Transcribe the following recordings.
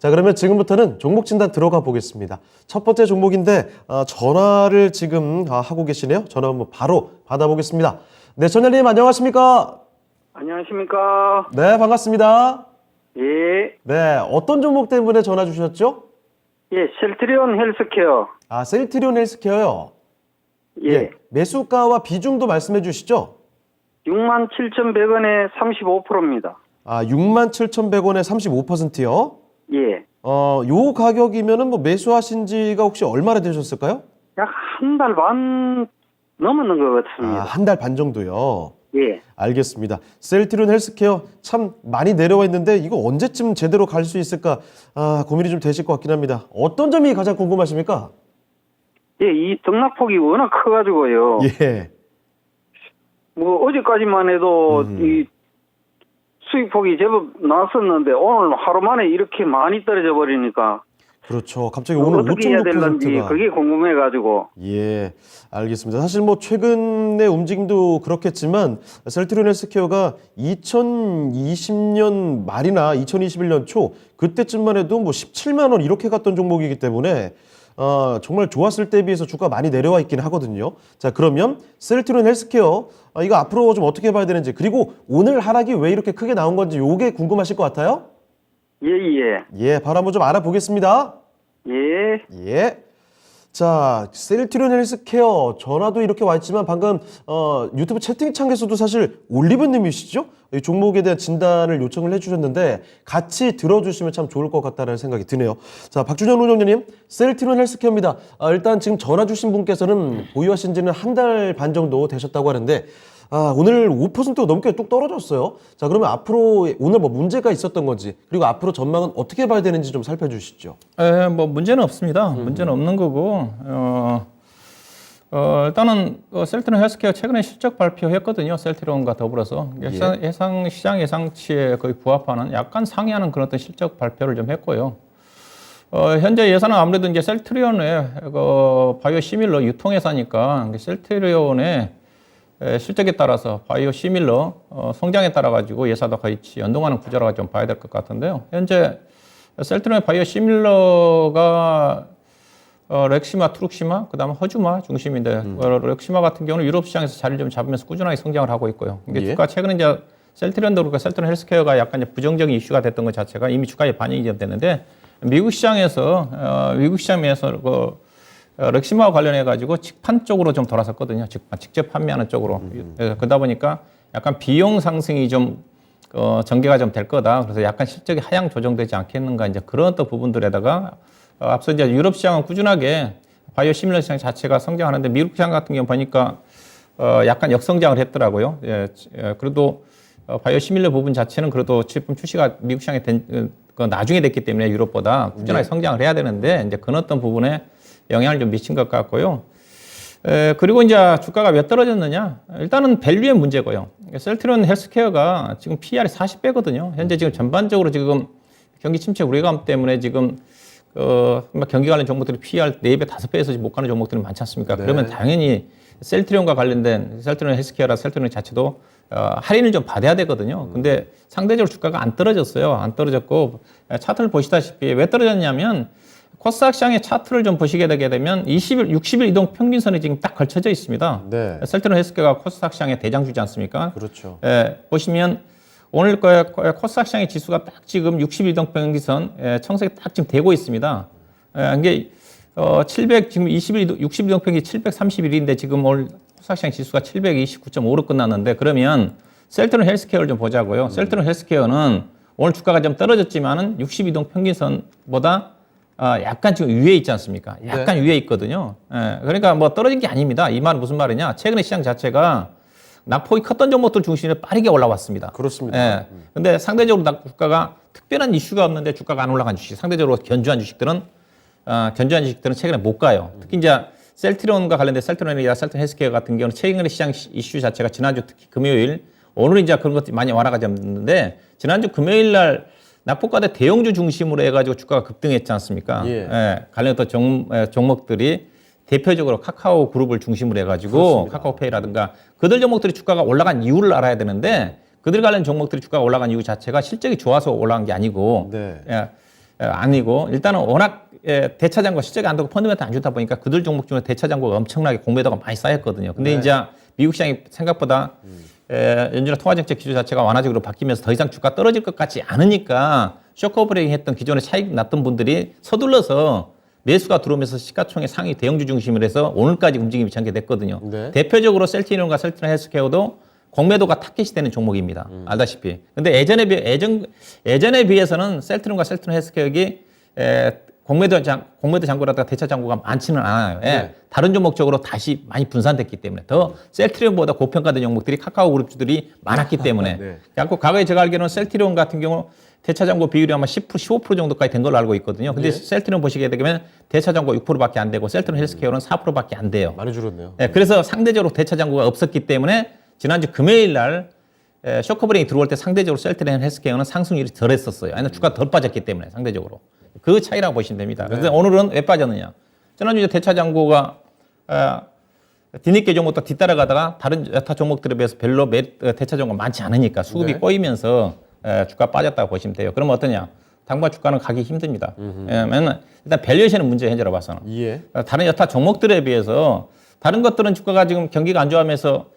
자, 그러면 지금부터는 종목 진단 들어가 보겠습니다. 첫 번째 종목인데 전화를 지금 하고 계시네요. 전화 한번 바로 받아보겠습니다. 네, 전현님 안녕하십니까? 안녕하십니까? 네, 반갑습니다. 예. 네, 어떤 종목 때문에 전화 주셨죠? 예, 셀트리온 헬스케어. 아, 셀트리온 헬스케어요. 예. 매수가와 비중도 말씀해 주시죠? 67,100원에 35%입니다. 아, 67,100원에 35%요? 예. 요 가격이면은 뭐 매수하신 지가 혹시 얼마나 되셨을까요? 약 한 달 반 넘었는 것 아, 같습니다. 한 달 반 정도요. 예. 알겠습니다. 셀트리온 헬스케어 참 많이 내려와 있는데 이거 언제쯤 제대로 갈 수 있을까 고민이 좀 되실 것 같긴 합니다. 어떤 점이 가장 궁금하십니까? 예, 이 등락폭이 워낙 커가지고요. 예. 뭐, 어제까지만 해도 이 수익폭이 제법 나왔었는데 오늘 하루 만에 이렇게 많이 떨어져 버리니까 그렇죠. 갑자기 오늘 어떻게 해야 될런지 5.6%가. 그게 궁금해가지고. 예, 알겠습니다. 사실 뭐 최근의 움직임도 그렇겠지만 셀트리온 헬스케어가 2020년 말이나 2021년 초 그때쯤만 해도 뭐 17만 원 이렇게 갔던 종목이기 때문에 정말 좋았을 때에 비해서 주가 많이 내려와 있긴 하거든요. 자, 그러면 셀트리온 헬스케어 이거 앞으로 좀 어떻게 봐야 되는지, 그리고 오늘 하락이 왜 이렇게 크게 나온 건지 요게 궁금하실 것 같아요. 예, 예. 예, 바로 한번 좀 알아보겠습니다. 예. 예. 자, 셀트리온 헬스케어 전화도 이렇게 와 있지만 방금 유튜브 채팅창에서도 사실 올리브님이시죠? 이 종목에 대한 진단을 요청을 해주셨는데 같이 들어주시면 참 좋을 것 같다는 생각이 드네요. 자, 박준현 운영자님, 셀트리온 헬스케어입니다. 일단 지금 전화 주신 분께서는 보유하신 지는 한 달 반 정도 되셨다고 하는데 오늘 5% 넘게 뚝 떨어졌어요. 자, 그러면 앞으로 오늘 뭐 문제가 있었던 건지, 그리고 앞으로 전망은 어떻게 봐야 되는지 좀 살펴주시죠. 뭐 문제는 없습니다. 문제는 없는 거고 일단은 셀트리온 헬스케어 최근에 실적 발표했거든요. 셀트리온과 더불어서 시장 예상치에 거의 부합하는 약간 상회하는 그런 어떤 실적 발표를 좀 했고요. 현재 예산은 아무래도 이제 셀트리온의 바이오 시밀러 유통회사니까 셀트리온의 실적에 따라서 바이오 시밀러 성장에 따라 가지고 예사도 같이 연동하는 구조라고 좀 봐야 될 것 같은데요. 현재 셀트리온 바이오 시밀러가 렉시마, 투룩시마, 그다음에 허주마 중심인데 렉시마 같은 경우는 유럽 시장에서 자리를 좀 잡으면서 꾸준하게 성장을 하고 있고요. 이게 주가 최근에 이제 셀트리온도 그렇고 셀트리온 헬스케어가 약간 이제 부정적인 이슈가 됐던 것 자체가 이미 주가에 반영이 좀 됐는데 미국 시장에서 렉시마와 관련해 가지고 직판 쪽으로 좀 돌아섰거든요. 직접 판매하는 쪽으로. 그러다 보니까 약간 비용 상승이 좀 전개가 좀 될 거다. 그래서 약간 실적이 하향 조정되지 않겠는가, 이제 그런 또 부분들에다가 앞서 이제 유럽 시장은 꾸준하게 바이오 시밀러 시장 자체가 성장하는데 미국 시장 같은 경우 보니까 약간 역성장을 했더라고요. 그래도 바이오 시밀러 부분 자체는 그래도 제품 출시가 미국 시장에 나중에 됐기 때문에 유럽보다 꾸준하게 성장을 해야 되는데 이제 그런 어떤 부분에 영향을 좀 미친 것 같고요. 그리고 이제 주가가 왜 떨어졌느냐? 일단은 밸류의 문제고요. 셀트리온 헬스케어가 지금 PER이 40배거든요. 현재 지금 전반적으로 지금 경기 침체 우려감 때문에 지금 경기 관련 종목들이 PER 4배, 5배에서 못 가는 종목들이 많지 않습니까? 네. 그러면 당연히 셀트리온과 관련된 셀트리온 헬스케어라 셀트리온 자체도 할인을 좀 받아야 되거든요. 근데 상대적으로 주가가 안 떨어졌어요. 안 떨어졌고 차트를 보시다시피 왜 떨어졌냐면 코스닥 시장의 차트를 좀 보시게 되게 되면 60일 이동 평균선이 지금 딱 걸쳐져 있습니다. 네. 셀트리온 헬스케어가 코스닥 시장의 대장주지 않습니까? 그렇죠. 보시면 오늘 코스닥 시장의 지수가 딱 지금 60일 이동 평균선 청색이 딱 지금 되고 있습니다. 이게 700 지금 60일 이동 평균이 731인데 지금 오늘 코스닥 시장 지수가 729.5로 끝났는데, 그러면 셀트리온 헬스케어를 좀 보자고요. 셀트리온 헬스케어는 오늘 주가가 좀 떨어졌지만은 60일 이동 평균선보다 약간 지금 위에 있지 않습니까? 약간 위에 있거든요. 그러니까 뭐 떨어진 게 아닙니다. 이 말은 무슨 말이냐? 최근에 시장 자체가 낙폭이 컸던 종목들 중심으로 빠르게 올라왔습니다. 그렇습니다. 근데 상대적으로 주가가 특별한 이슈가 없는데 주가가 안 올라간 주식, 상대적으로 견주한 주식들은 최근에 못 가요. 특히 이제 셀트리온과 관련된 셀트리온이나 셀트리온 헬스케어 같은 경우는 최근에 시장 이슈 자체가 지난주 특히 금요일, 오늘은 이제 그런 것들이 많이 완화가 됐는데 지난주 금요일 날 낙폭과대 대형주 중심으로 해가지고 주가가 급등했지 않습니까? 관련된 종목들이 대표적으로 카카오 그룹을 중심으로 해가지고 그렇습니다. 카카오페이라든가 그들 종목들이 주가가 올라간 이유를 알아야 되는데 그들 관련 종목들이 주가가 올라간 이유 자체가 실적이 좋아서 올라간 게 아니고 아니고 일단은 워낙 대차장고 실적이 안 되고 펀드멘트 안 좋다 보니까 그들 종목 중에 대차장고가 엄청나게 공매도가 많이 쌓였거든요. 근데 이제 미국 시장이 생각보다 연준의 통화정책 기조 자체가 완화적으로 바뀌면서 더 이상 주가 떨어질 것 같지 않으니까 쇼크오버레이팅 했던 기존에 차익 났던 분들이 서둘러서 매수가 들어오면서 시가총액 상위 대형주 중심으로 해서 오늘까지 움직임이 전개됐거든요. 네. 대표적으로 셀트리온과 셀트리온 헬스케어도 공매도가 타켓이 되는 종목입니다. 알다시피. 근데 예전에 비해서는 셀트리온과 셀트리온 헬스케어이 공매도 잔고라든가 대차 잔고가 많지는 않아요. 네. 다른 종목적으로 다시 많이 분산됐기 때문에 더 셀트리온보다 고평가된 종목들이 카카오 그룹주들이 많았기 때문에. 네. 그래서 과거에 제가 알기로는 셀트리온 같은 경우 대차 잔고 비율이 아마 10%, 15% 정도까지 된 걸로 알고 있거든요. 근데 셀트리온 보시게 되면 대차 잔고 6%밖에 안 되고 셀트리온 헬스케어는 4%밖에 안 돼요. 많이 줄었네요. 네, 그래서 상대적으로 대차 잔고가 없었기 때문에 지난주 금요일 날 쇼크브레이킹 들어올 때 상대적으로 셀트리온 헬스케어는 상승률이 덜했었어요. 아니 주가 덜 빠졌기 때문에 상대적으로. 그 차이라고 보시면 됩니다. 그래서 오늘은 왜 빠졌느냐. 지난주에 대차 잔고가 뒤늦게 종목도 뒤따라가다가 다른 여타 종목들에 비해서 별로 대차 잔고가 많지 않으니까 수급이 꼬이면서 주가 빠졌다고 보시면 돼요. 그러면 어떠냐. 당분간 주가는 가기 힘듭니다. 왜냐면 일단 밸류에이션은 문제 현재로 봐서는. 예. 다른 여타 종목들에 비해서 다른 것들은 주가가 지금 경기가 안 좋아하면서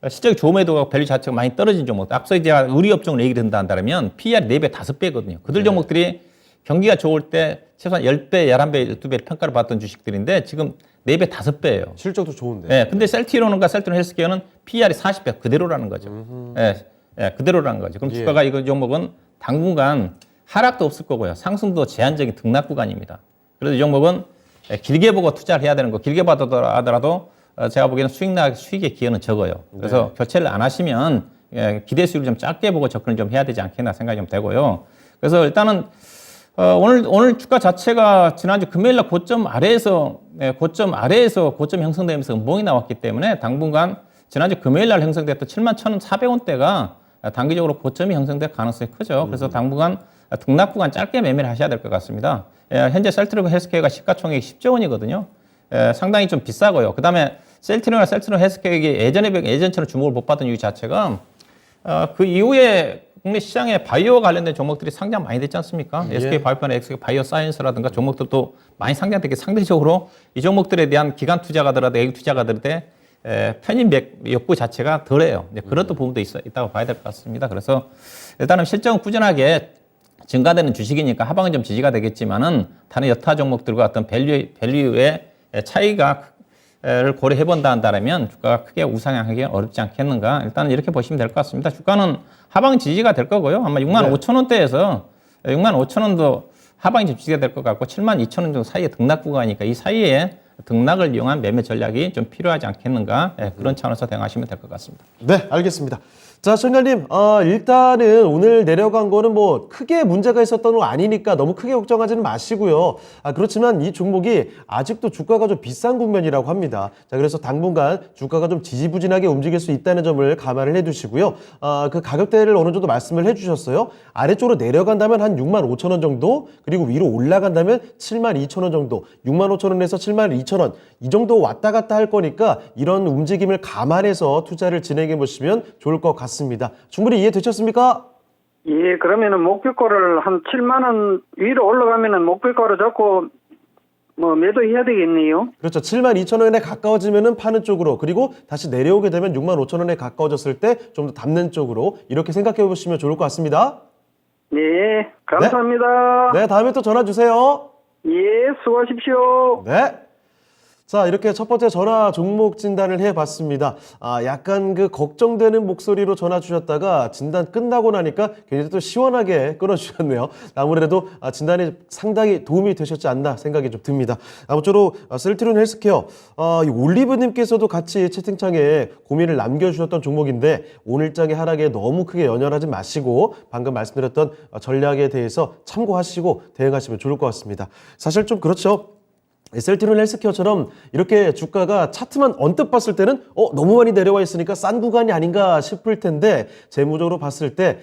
실적이 좋음에도 밸류 자체가 많이 떨어진 종목. 앞서 제가 의류업종을 얘기를 한다면 PER이 4배, 5배거든요. 그들 종목들이 경기가 좋을 때 최소한 10배, 11배, 12배 평가를 받던 주식들인데 지금 4배, 5배예요. 실적도 좋은데. 네, 근데 셀트리온과 셀트리온 헬스케어는 PER이 40배 그대로라는 거죠. 그대로라는 거죠. 그럼 주가가 이거 종목은 당분간 하락도 없을 거고요. 상승도 제한적인 등락 구간입니다. 그래서 이 종목은 길게 보고 투자를 해야 되는 거. 길게 하더라도 제가 보기에는 수익의 기회는 적어요. 그래서 교체를 안 하시면 기대 수익을 좀 짧게 보고 접근을 좀 해야 되지 않겠나 생각이 좀 되고요. 그래서 일단은 오늘 주가 자체가 지난주 금요일 날 고점 아래에서 고점 형성되면서 음봉이 나왔기 때문에 당분간 지난주 금요일 날 형성됐던 71,400원대가 단기적으로 고점이 형성될 가능성이 크죠. 그래서 당분간 등락 구간 짧게 매매를 하셔야 될 것 같습니다. 현재 셀트리온 헬스케어가 시가총액이 10조 원이거든요. 상당히 좀 비싸고요. 그 다음에 셀트리온과 셀트리온 헬스케어가 예전처럼 주목을 못 받은 이유 자체가 그 이후에 국내 시장에 바이오 관련된 종목들이 상장 많이 됐지 않습니까? SK 바이오나 SK 바이오 사이언스라든가 종목들도 많이 상장되기 상대적으로 이 종목들에 대한 기관 투자가들하고 외국 투자가들의 편입 욕구 자체가 덜해요. 그런 또 부분도 있다고 봐야 될 것 같습니다. 그래서 일단은 실적은 꾸준하게 증가되는 주식이니까 하방은 좀 지지가 되겠지만은 다른 여타 종목들과 어떤 밸류의 차이가를 고려해 본다 한다면 주가가 크게 우상향하기 어렵지 않겠는가. 일단은 이렇게 보시면 될 것 같습니다. 주가는 하방 지지가 될 거고요. 아마 65,000원대에서 65,000원도 하방이 좀 지지가 될 것 같고 72,000원 정도 사이에 등락 구간이니까 이 사이에 등락을 이용한 매매 전략이 좀 필요하지 않겠는가. 그런 차원에서 대응하시면 될 것 같습니다. 네, 알겠습니다. 자, 시청자님, 일단은 오늘 내려간 거는 뭐 크게 문제가 있었던 거 아니니까 너무 크게 걱정하지는 마시고요. 그렇지만 이 종목이 아직도 주가가 좀 비싼 국면이라고 합니다. 자, 그래서 당분간 주가가 좀 지지부진하게 움직일 수 있다는 점을 감안을 해두시고요. 그 가격대를 어느 정도 말씀을 해주셨어요. 아래쪽으로 내려간다면 한 65,000원 정도, 그리고 위로 올라간다면 72,000원 정도, 65,000원에서 72,000원 이 정도 왔다 갔다 할 거니까 이런 움직임을 감안해서 투자를 진행해 보시면 좋을 것 같습니다. 충분히 이해되셨습니까? 예, 그러면은 목표가를 한 7만 원 위로 올라가면은 목표가를 잡고 뭐 매도해야 되겠네요. 그렇죠. 72,000원에 가까워지면은 파는 쪽으로, 그리고 다시 내려오게 되면 65,000원에 가까워졌을 때 좀 더 담는 쪽으로 이렇게 생각해 보시면 좋을 것 같습니다. 네, 감사합니다. 네, 다음에 또 전화 주세요. 예, 수고하십시오. 네. 자, 이렇게 첫 번째 전화 종목 진단을 해봤습니다. 약간 그 걱정되는 목소리로 전화 주셨다가 진단 끝나고 나니까 굉장히 또 시원하게 끊어주셨네요. 아무래도 진단이 상당히 도움이 되셨지 않나 생각이 좀 듭니다. 아무쪼록 셀트리온 헬스케어, 이 올리브님께서도 같이 채팅창에 고민을 남겨주셨던 종목인데 오늘장의 하락에 너무 크게 연연하지 마시고 방금 말씀드렸던 전략에 대해서 참고하시고 대응하시면 좋을 것 같습니다. 사실 좀 그렇죠. 셀트리온 헬스케어처럼 이렇게 주가가 차트만 언뜻 봤을 때는 너무 많이 내려와 있으니까 싼 구간이 아닌가 싶을 텐데 재무적으로 봤을 때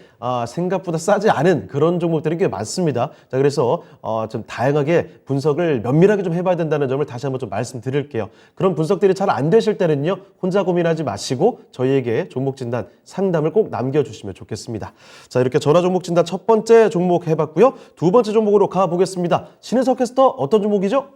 생각보다 싸지 않은 그런 종목들이 꽤 많습니다. 자, 그래서 좀 다양하게 분석을 면밀하게 좀 해봐야 된다는 점을 다시 한번 좀 말씀드릴게요. 그런 분석들이 잘 안 되실 때는요, 혼자 고민하지 마시고 저희에게 종목 진단 상담을 꼭 남겨주시면 좋겠습니다. 자, 이렇게 전화 종목 진단 첫 번째 종목 해봤고요. 두 번째 종목으로 가보겠습니다. 신은석 캐스터, 어떤 종목이죠?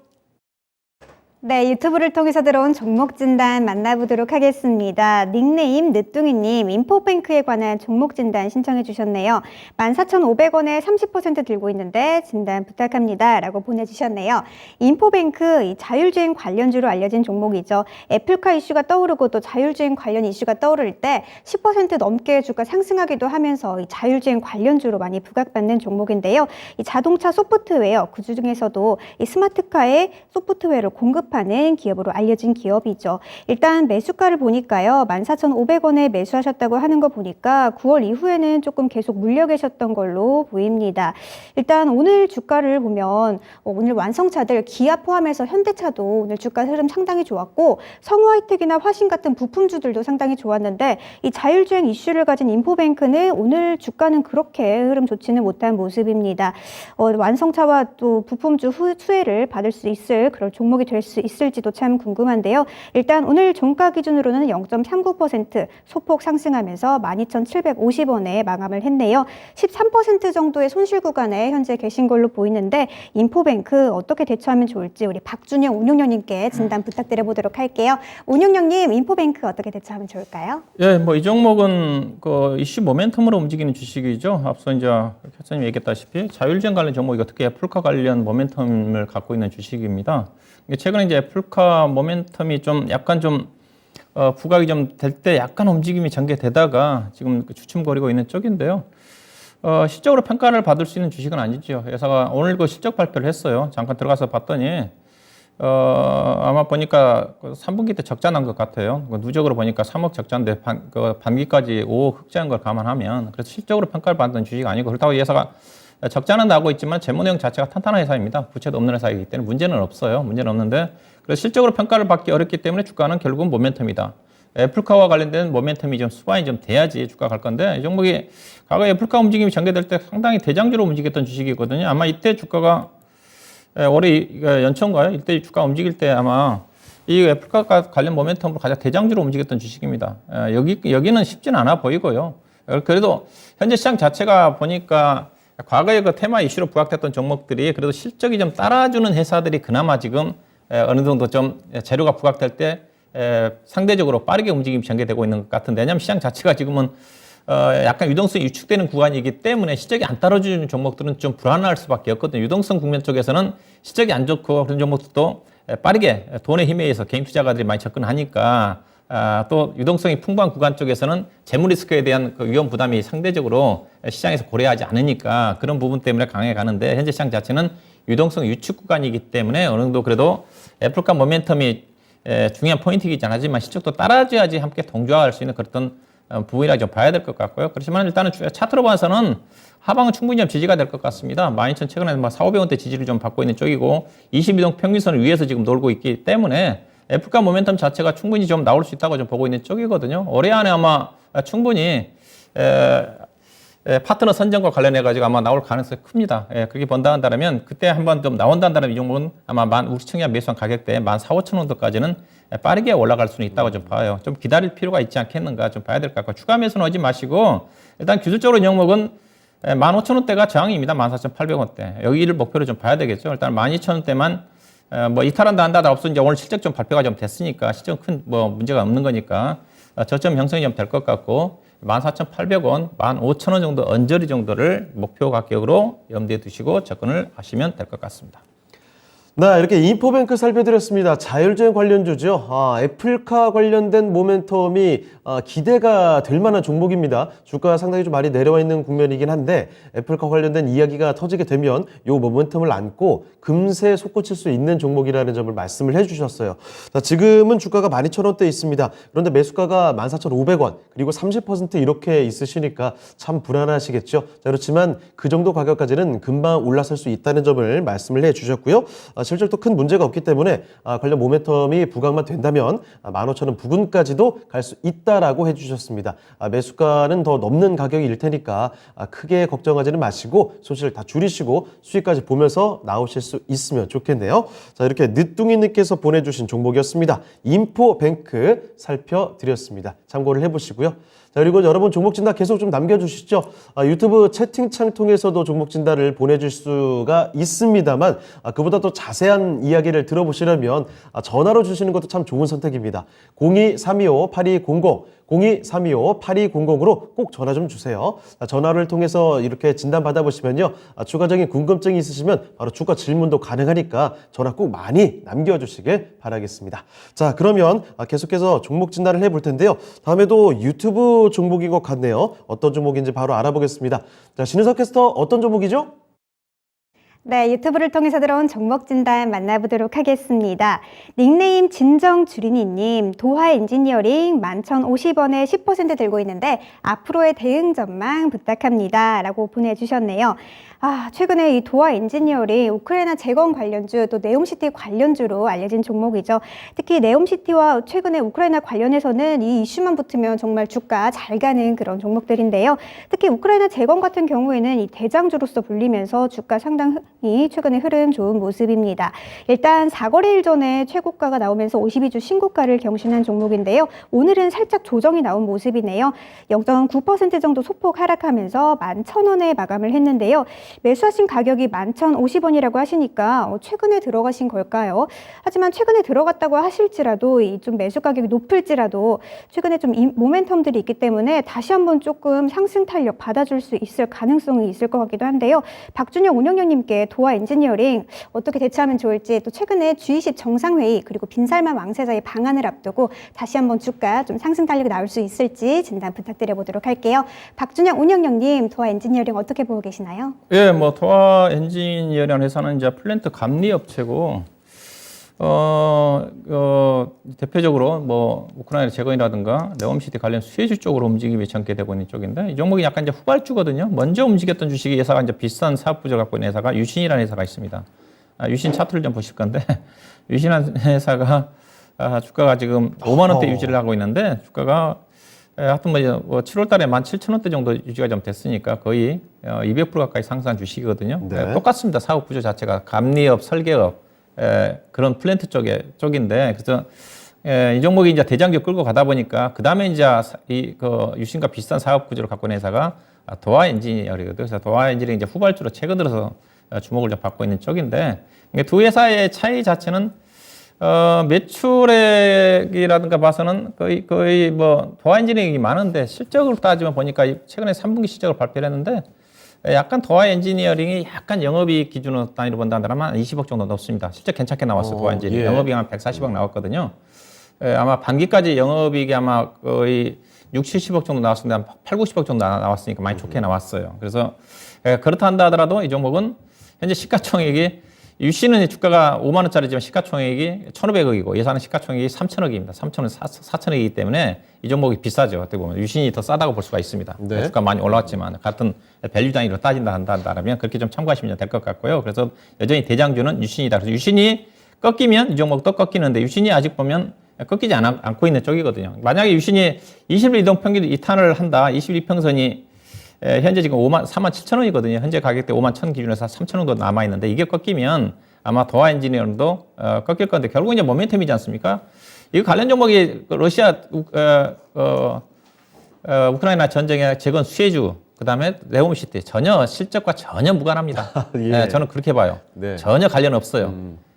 네, 유튜브를 통해서 들어온 종목 진단 만나보도록 하겠습니다. 닉네임 늦둥이님, 인포뱅크에 관한 종목 진단 신청해 주셨네요. 14,500원에 30% 들고 있는데 진단 부탁합니다. 라고 보내주셨네요. 인포뱅크, 이 자율주행 관련주로 알려진 종목이죠. 애플카 이슈가 떠오르고 또 자율주행 관련 이슈가 떠오를 때 10% 넘게 주가 상승하기도 하면서 이 자율주행 관련주로 많이 부각받는 종목인데요. 이 자동차 소프트웨어, 그 중에서도 이 스마트카의 소프트웨어를 공급하는 기업으로 알려진 기업이죠. 일단 매수가를 보니까요. 14,500원에 매수하셨다고 하는 거 보니까 9월 이후에는 조금 계속 물려 계셨던 걸로 보입니다. 일단 오늘 주가를 보면 오늘 완성차들 기아 포함해서 현대차도 오늘 주가 흐름 상당히 좋았고 성우하이텍이나 화신 같은 부품주들도 상당히 좋았는데 이 자율주행 이슈를 가진 인포뱅크는 오늘 주가는 그렇게 흐름 좋지는 못한 모습입니다. 완성차와 또 부품주 수혜를 받을 수 있을 그런 종목이 될 수 있을지도 참 궁금한데요. 일단 오늘 종가 기준으로는 0.39% 소폭 상승하면서 12,750원에 마감을 했네요. 13% 정도의 손실 구간에 현재 계신 걸로 보이는데 인포뱅크 어떻게 대처하면 좋을지 우리 박준영 운용령님께 진단 부탁드려 보도록 할게요. 운용령님, 인포뱅크 어떻게 대처하면 좋을까요? 예, 뭐 이 종목은 그 이슈 모멘텀으로 움직이는 주식이죠. 앞서 이제 교수님 얘기했다시피 자율주행 관련 종목이 특히 애플카 관련 모멘텀을 갖고 있는 주식입니다. 최근에 이제 애플카 모멘텀이 좀 약간 좀 부각이 좀 될 때 약간 움직임이 전개되다가 지금 주춤거리고 있는 쪽인데요. 실적으로 평가를 받을 수 있는 주식은 아니죠. 회사가 오늘 그 실적 발표를 했어요. 잠깐 들어가서 봤더니 아마 보니까 3분기 때 적자 난 것 같아요. 누적으로 보니까 3억 적자인데 반기까지 5억 흑자인 걸 감안하면 그래서 실적으로 평가를 받는 주식이 아니고 그렇다고 이 회사가 적자는 나고 있지만 재무 내용 자체가 탄탄한 회사입니다. 부채도 없는 회사이기 때문에 문제는 없어요. 문제는 없는데 그래서 실적으로 평가를 받기 어렵기 때문에 주가는 결국은 모멘텀이다. 애플카와 관련된 모멘텀이 좀 수반이 좀 돼야지 주가 갈 건데 이 종목이 과거에 애플카 움직임이 전개될 때 상당히 대장주로 움직였던 주식이거든요. 아마 이때 주가가 올해 연초인가요? 이때 주가 움직일 때 아마 이 애플카 관련 모멘텀으로 가장 대장주로 움직였던 주식입니다. 여기는 쉽지는 않아 보이고요. 그래도 현재 시장 자체가 보니까 과거에 그 테마 이슈로 부각됐던 종목들이 그래도 실적이 좀 따라주는 회사들이 그나마 지금 어느 정도 좀 재료가 부각될 때 상대적으로 빠르게 움직임이 전개되고 있는 것 같은데 왜냐하면 시장 자체가 지금은 약간 유동성이 위축되는 구간이기 때문에 실적이 안 따라주는 종목들은 좀 불안할 수밖에 없거든요. 유동성 국면 쪽에서는 실적이 안 좋고 그런 종목들도 빠르게 돈의 힘에 의해서 개인 투자가들이 많이 접근하니까 또 유동성이 풍부한 구간 쪽에서는 재무 리스크에 대한 그 위험 부담이 상대적으로 시장에서 고려하지 않으니까 그런 부분 때문에 강하게 가는데 현재 시장 자체는 유동성 유축 구간이기 때문에 어느 정도 그래도 애플카 모멘텀이 중요한 포인트이긴 하지만 실적도 따라줘야지 함께 동조할 수 있는 그런 부분이라 좀 봐야 될 것 같고요. 그렇지만 일단은 차트로 봐서는 하방은 충분히 좀 지지가 될 것 같습니다. 12,000 최근에 4,500원대 지지를 좀 받고 있는 쪽이고 22동 평균선을 위에서 지금 놀고 있기 때문에 애플카 모멘텀 자체가 충분히 좀 나올 수 있다고 좀 보고 있는 쪽이거든요. 올해 안에 아마 충분히 파트너 선정과 관련해 가지고 아마 나올 가능성이 큽니다. 그렇게 본다 한다면 그때 한번 좀 나온다 한다면 이 종목은 아마 우리 시청자 매수한 가격대 14,500원대까지는 빠르게 올라갈 수는 있다고 좀 봐요. 좀 기다릴 필요가 있지 않겠는가 좀 봐야 될 것 같고 추가 매수는 하지 마시고 일단 기술적으로 이 종목은 15,000원대가 저항입니다. 14,800원대. 여기를 목표로 좀 봐야 되겠죠. 일단 12,000원대만 뭐 이탈한다 한다 없어 이제 오늘 실적 좀 발표가 좀 됐으니까 실적 큰 뭐 문제가 없는 거니까 저점 형성이 좀 될 것 같고 14,800원, 15,000원 정도 언저리 정도를 목표 가격으로 염두에 두시고 접근을 하시면 될 것 같습니다. 네, 이렇게 인포뱅크 살펴드렸습니다. 자율주행 관련주죠. 애플카 관련된 모멘텀이 기대가 될 만한 종목입니다. 주가가 상당히 좀 많이 내려와 있는 국면이긴 한데 애플카 관련된 이야기가 터지게 되면 이 모멘텀을 안고 금세 솟구칠 수 있는 종목이라는 점을 말씀을 해주셨어요. 자, 지금은 주가가 12,000원대에 있습니다. 그런데 매수가가 14,500원 그리고 30% 이렇게 있으시니까 참 불안하시겠죠. 자, 그렇지만 그 정도 가격까지는 금방 올라설 수 있다는 점을 말씀을 해주셨고요. 실적 또 큰 문제가 없기 때문에 관련 모멘텀이 부각만 된다면 15,000원 부근까지도 갈 수 있다라고 해주셨습니다. 매수가는 더 넘는 가격일 테니까 크게 걱정하지는 마시고 손실을 다 줄이시고 수익까지 보면서 나오실 수 있으면 좋겠네요. 자, 이렇게 늦둥이님께서 보내주신 종목이었습니다. 인포뱅크 살펴드렸습니다. 참고를 해보시고요. 자, 그리고 여러분 종목 진단 계속 좀 남겨주시죠. 유튜브 채팅창 통해서도 종목 진단을 보내줄 수가 있습니다만 그보다 또 자세한 이야기를 들어보시려면 전화로 주시는 것도 참 좋은 선택입니다. 02-325-8200 02-325-8200으로 꼭 전화 좀 주세요. 전화를 통해서 이렇게 진단 받아보시면요. 추가적인 궁금증이 있으시면 바로 추가 질문도 가능하니까 전화 꼭 많이 남겨주시길 바라겠습니다. 자, 그러면 계속해서 종목 진단을 해볼 텐데요. 다음에도 유튜브 종목인 것 같네요. 어떤 종목인지 바로 알아보겠습니다. 자, 신은석 캐스터 어떤 종목이죠? 네, 유튜브를 통해서 들어온 종목 진단 만나보도록 하겠습니다. 닉네임 진정주린이님, 도하 엔지니어링 11,050원에 10% 들고 있는데 앞으로의 대응 전망 부탁합니다. 라고 보내주셨네요. 최근에 이 도하 엔지니어링 우크라이나 재건 관련주 또 네옴시티 관련주로 알려진 종목이죠. 특히 네옴시티와 최근에 우크라이나 관련해서는 이 이슈만 붙으면 정말 주가 잘 가는 그런 종목들인데요. 특히 우크라이나 재건 같은 경우에는 이 대장주로서 불리면서 주가 상당히 최근에 흐름 좋은 모습입니다. 일단 4거래일 전에 최고가가 나오면서 52주 신고가를 경신한 종목인데요. 오늘은 살짝 조정이 나온 모습이네요. 0.9% 정도 소폭 하락하면서 11,000원에 마감을 했는데요. 매수하신 가격이 11,050원이라고 하시니까 최근에 들어가신 걸까요? 하지만 최근에 들어갔다고 하실지라도 이 좀 매수 가격이 높을지라도 최근에 좀 모멘텀들이 있기 때문에 다시 한번 조금 상승 탄력 받아줄 수 있을 가능성이 있을 것 같기도 한데요. 박준영 운영위원님께 도하 엔지니어링 어떻게 대처하면 좋을지 또 최근에 G20 정상회의 그리고 빈살만 왕세자의 방안을 앞두고 다시 한번 주가 좀 상승 탄력이 나올 수 있을지 진단 부탁드려보도록 할게요. 박준영 운영위원님 도하 엔지니어링 어떻게 보고 계시나요? 예, 뭐 도하 엔지니어라는 회사는 이제 플랜트 감리 업체고, 대표적으로 뭐 우크라이나 재건이라든가 네옴시티 관련 수혜주 쪽으로 움직임이 전개되고 있는 쪽인데 이 종목이 약간 이제 후발주거든요. 먼저 움직였던 주식이 회사가 이제 비싼 사업 구조 갖고 있는 회사가 유신이라는 회사가 있습니다. 유신 차트를 좀 보실 건데 유신이라는 회사가 주가가 지금 5만 원대 유지를 하고 있는데 주가가 하여튼 뭐 7월 달에 17,000원대 정도 유지가 좀 됐으니까 거의 200% 가까이 상승한 주식이거든요. 네. 똑같습니다. 사업 구조 자체가 감리업, 설계업 그런 플랜트 쪽인데 그래서 이 종목이 이제 대장주 끌고 가다 보니까 그 다음에 이제 그 유신과 비슷한 사업 구조를 갖고 있는 회사가 도하 엔지니어링이거든요. 그래서 도하 엔지니어링 이제 후발주로 최근 들어서 주목을 좀 받고 있는 쪽인데 두 회사의 차이 자체는 매출액이라든가 봐서는 거의 뭐 도하 엔지니어링이 많은데 실적으로 따지면 보니까 최근에 3분기 실적을 발표를 했는데 약간 도하 엔지니어링이 약간 영업이익 기준으로 단위로 본다면 한 20억 정도 넣습니다. 실적 괜찮게 나왔어요. 도하 엔지니어링. 예. 영업이익 한 140억 나왔거든요. 아마 반기까지 영업이익이 아마 거의 6, 70억 정도 나왔습니다. 8, 90억 정도 나왔으니까 많이 좋게 나왔어요. 그래서 그렇다 한다 하더라도 이 종목은 현재 시가총액이 유씨는 주가가 5만 원짜리지만 시가총액이 1,500억이고 예산은 시가총액이 3,000억입니다. 3,000원, 4,000억이기 때문에 이 종목이 비싸죠. 어떻게 보면 유신이 더 싸다고 볼 수가 있습니다. 네. 주가 많이 올라왔지만 같은 밸류 단위로 따진다 한다면 그렇게 좀 참고하시면 될 것 같고요. 그래서 여전히 대장주는 유신이다. 그래서 유신이 꺾이면 이 종목도 꺾이는데 유신이 아직 보면 꺾이지 않고 있는 쪽이거든요. 만약에 유신이 20일 이동평균 이탄을 한다. 21평선이 현재 지금 47,000원이거든요. 현재 가격대 51,000 기준에서 3,000원도 남아있는데 이게 꺾이면 아마 도하 엔지니어링도 꺾일 건데 결국 이제 모멘텀이지 않습니까? 이거 관련 종목이 러시아, 우크라이나 전쟁의 재건 수혜주, 그 다음에 네옴시티 전혀 실적과 전혀 무관합니다. 예. 저는 그렇게 봐요. 네. 전혀 관련 없어요.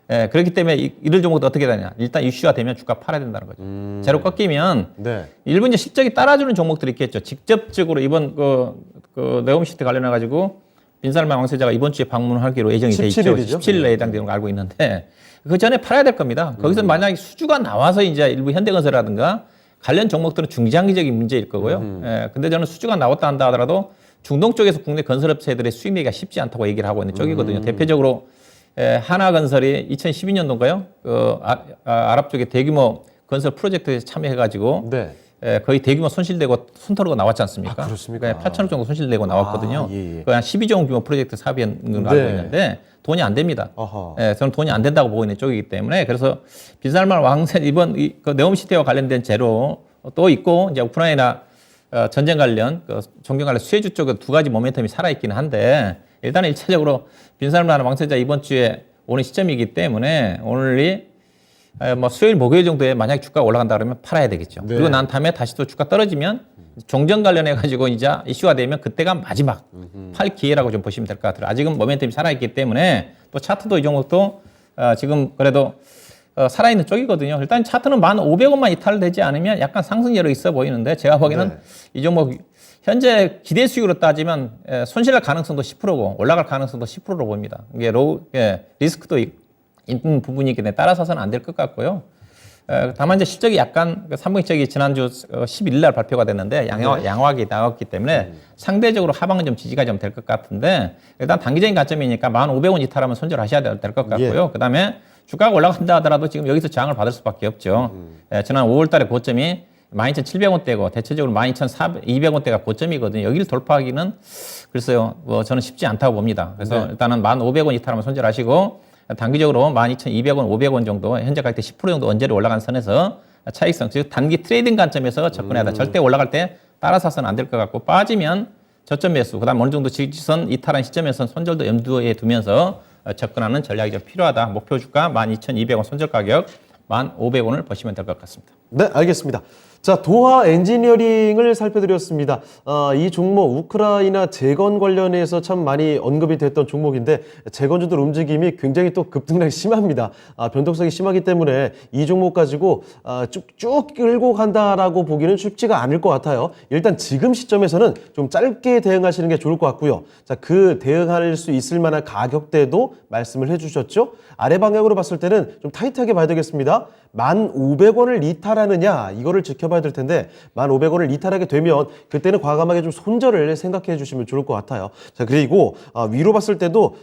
그렇기 때문에 이럴 종목도 어떻게 되냐. 일단 이슈화 되면 주가 팔아야 된다는 거죠. 제로 꺾이면 네. 일부 이제 실적이 따라주는 종목들이 있겠죠. 직접적으로 이번 그 네옴시티 관련해가지고 빈살만 왕세자가 이번 주에 방문하기로 예정이 돼 있죠. 17일에 해당되는 거 알고 있는데 그 전에 팔아야 될 겁니다. 거기서 만약에 수주가 나와서 이제 일부 현대건설이라든가 관련 종목들은 중장기적인 문제일 거고요. 근데 저는 수주가 나왔다 한다 하더라도 중동 쪽에서 국내 건설업체들의 수익 내기가 쉽지 않다고 얘기를 하고 있는 쪽이거든요. 대표적으로 하나건설이 2012년도인가요? 아랍 쪽에 대규모 건설 프로젝트에 참여해가지고 네. 거의 대규모 손실되고 손터르고 나왔지 않습니까? 아, 그렇습니까? 8천억 정도 손실되고 나왔거든요. 예. 거의 한 12조 규모 프로젝트 사업인 걸로 알고 있는데 돈이 안 됩니다. 아하. 저는 돈이 안 된다고 보고 있는 쪽이기 때문에 그래서 빈살만 왕세 이번 그 네옴시티와 관련된 재료 또 있고 이제 우크라이나 전쟁 관련 그 종경 관련 수혜주 쪽에 두 가지 모멘텀이 살아있기는 한데 일단은 일차적으로 빈살만 왕세자 이번 주에 오는 시점이기 때문에 오늘이 뭐 수요일 목요일 정도에 만약 주가가 올라간다 그러면 팔아야 되겠죠. 네. 그리고 난 다음에 다시 또 주가 떨어지면 종전 관련해 가지고 이제 이슈가 되면 그때가 마지막 팔 기회라고 좀 보시면 될 것 같아요. 아직은 모멘텀이 살아있기 때문에 또 차트도 이 종목도 지금 그래도 살아있는 쪽이거든요. 일단 차트는 1,500원만 이탈되지 않으면 약간 상승 여력이 있어 보이는데 제가 보기에는 네. 이 종목 현재 기대 수익으로 따지면 손실할 가능성도 10%고 올라갈 가능성도 10%로 봅니다. 이게 리스크도 있는 부분이기 때문에 따라서는 안 될 것 같고요. 다만 이제 실적이 약간 3분기 실적이 지난주 11일 날 발표가 됐는데 양호하게 나왔기 때문에 상대적으로 하방은 좀 지지가 좀 될 것 같은데 일단 단기적인 관점이니까 1,500원 이탈하면 손절하셔야 될 것 같고요. 그다음에 주가가 올라간다 하더라도 지금 여기서 저항을 받을 수밖에 없죠. 지난 5월 달에 고점이 12,700원대고 대체적으로 12,200원대가 고점이거든요. 여기를 돌파하기는 글쎄요. 뭐 저는 쉽지 않다고 봅니다. 그래서 일단은 1,500원 이탈하면 손절하시고 단기적으로 12,200원, 500원 정도 현재 가격대 10% 정도 언저리 올라간 선에서 차익성, 즉 단기 트레이딩 관점에서 접근해야 돼. 절대 올라갈 때 따라 사서는 안 될 것 같고 빠지면 저점 매수, 그다음 어느 정도 지지선 이탈한 시점에서 손절도 염두에 두면서 접근하는 전략이 좀 필요하다. 목표 주가 12,200원 손절 가격 1,500원을 보시면 될 것 같습니다. 네, 알겠습니다. 자, 도하 엔지니어링을 살펴드렸습니다. 이 종목 우크라이나 재건 관련해서 참 많이 언급이 됐던 종목인데 재건주들 움직임이 굉장히 또 급등락이 심합니다. 변동성이 심하기 때문에 이 종목 가지고 쭉쭉 끌고 간다라고 보기는 쉽지가 않을 것 같아요. 일단 지금 시점에서는 좀 짧게 대응하시는 게 좋을 것 같고요. 자, 그 대응할 수 있을 만한 가격대도 말씀을 해주셨죠. 아래 방향으로 봤을 때는 좀 타이트하게 봐야 되겠습니다. 1,500원을 이탈하느냐 이거를 지켜봐야 될 텐데 1,500원을 이탈하게 되면 그때는 과감하게 좀 손절을 생각해 주시면 좋을 것 같아요. 자, 그리고 위로 봤을 때도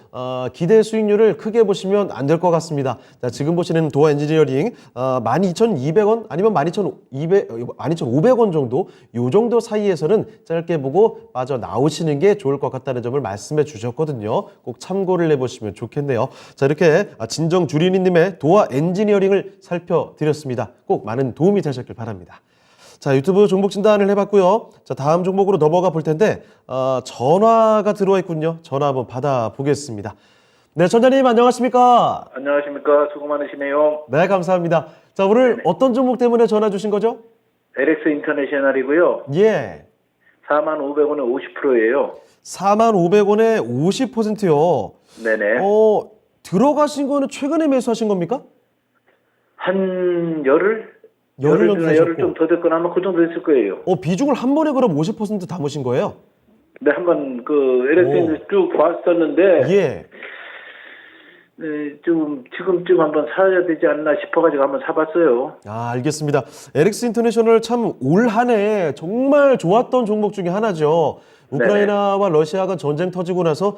기대 수익률을 크게 보시면 안 될 것 같습니다. 자, 지금 보시는 도하 엔지니어링 12,200원 아니면 12,500원 정도 요 정도 사이에서는 짧게 보고 빠져나오시는 게 좋을 것 같다는 점을 말씀해 주셨거든요. 꼭 참고를 해보시면 좋겠네요. 자, 이렇게 진정 주린이님의 도하 엔지니어링을 살펴드렸습니다. 꼭 많은 도움이 되셨길 바랍니다. 자, 유튜브 종목 진단을 해봤고요. 자, 다음 종목으로 넘어가 볼 텐데 전화가 들어와 있군요. 전화 한번 받아보겠습니다. 네, 전자님 안녕하십니까? 안녕하십니까. 수고 많으시네요. 네, 감사합니다. 자, 오늘 어떤 종목 때문에 전화 주신 거죠? LX 인터내셔널이고요. 예. 45,500원에 50%예요. 45,500원에 50%요. 네네. 들어가신 거는 최근에 매수하신 겁니까? 한 열흘? 열흘 정도 되셨고. 열흘 좀 더 됐거나 아마 그 정도 됐을 거예요. 비중을 한 번에 그럼 50% 담으신 거예요? 네, 한번 그 LX 쭉 봤었는데 예. 네, 좀 지금쯤 한번 사야 되지 않나 싶어가지고 한번 사봤어요. 알겠습니다. LX 인터내셔널 참 올 한 해 정말 좋았던 종목 중에 하나죠. 우크라이나와 러시아가 전쟁 터지고 나서